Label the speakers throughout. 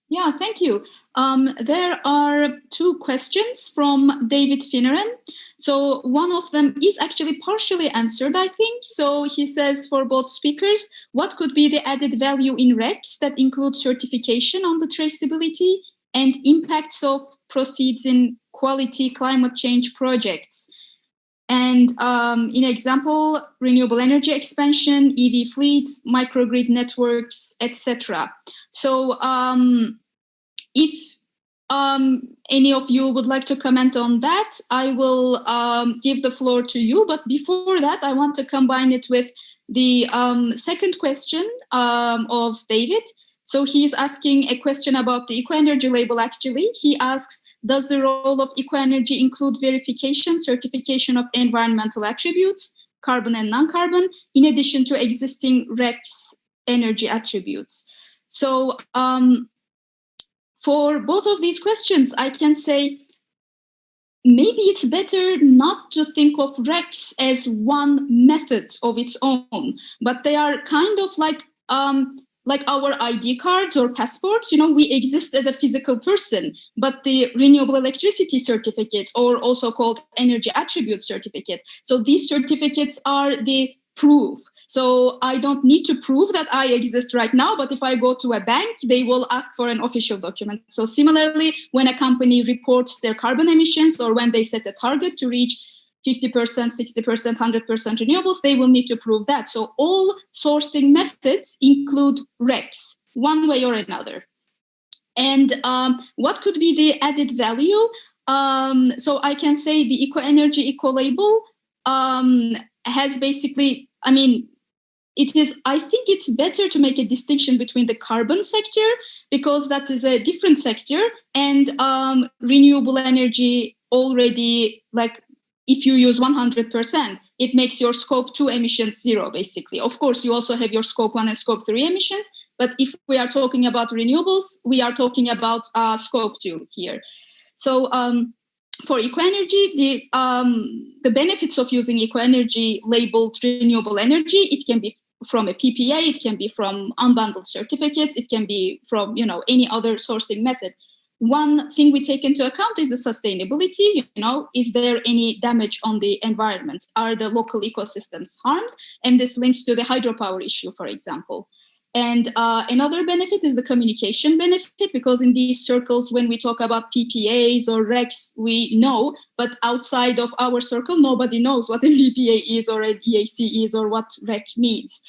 Speaker 1: Yeah, thank you. There are two questions from David Finneran. So one of them is actually partially answered, I think. So he says for both speakers, what could be the added value in RECs that include certification on the traceability and impacts of proceeds in quality climate change projects? And in example, renewable energy expansion, EV fleets, microgrid networks, etc. So if any of you would like to comment on that, I will give the floor to you. But before that, I want to combine it with the second question of David. So he's asking a question about the EKOenergy label, actually. He asks, does the role of EKOenergy include verification, certification of environmental attributes, carbon and non-carbon, in addition to existing RECs energy attributes? So for both of these questions, I can say maybe it's better not to think of RECs as one method of its own, but they are kind of like our ID cards or passports. You know, we exist as a physical person, but the renewable electricity certificate, or also called energy attribute certificate. So these certificates are the proof. So I don't need to prove that I exist right now, but if I go to a bank, they will ask for an official document. So similarly, when a company reports their carbon emissions, or when they set a target to reach 50%, 60%, 100% renewables, they will need to prove that. So all sourcing methods include RECs, one way or another. And what could be the added value? So I can say the EKOenergy eco-label has basically, I think it's better to make a distinction between the carbon sector, because that is a different sector, and renewable energy already, like, if you use 100%, it makes your scope 2 emissions zero, basically. Of course, you also have your scope 1 and scope 3 emissions, but if we are talking about renewables, we are talking about scope 2 here. So for EKOenergy, the benefits of using EKOenergy labeled renewable energy, it can be from a PPA, it can be from unbundled certificates, it can be from any other sourcing method. One thing we take into account is the sustainability. Is there any damage on the environment? Are the local ecosystems harmed? And this links to the hydropower issue, for example. And another benefit is the communication benefit, because in these circles, when we talk about PPAs or RECs, we know, but outside of our circle, nobody knows what a PPA is or an EAC is or what REC means.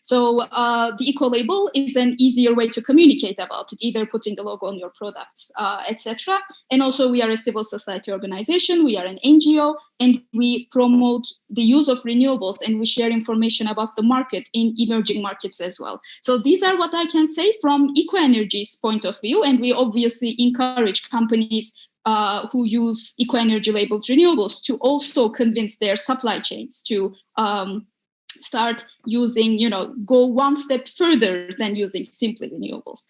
Speaker 1: So the eco-label is an easier way to communicate about it, either putting the logo on your products, etc. And also, we are a civil society organization, we are an NGO, and we promote the use of renewables, and we share information about the market in emerging markets as well. So these are what I can say from EKOenergy's point of view, and we obviously encourage companies who use EKOenergy labeled renewables to also convince their supply chains to start using, go one step further than using simply renewables.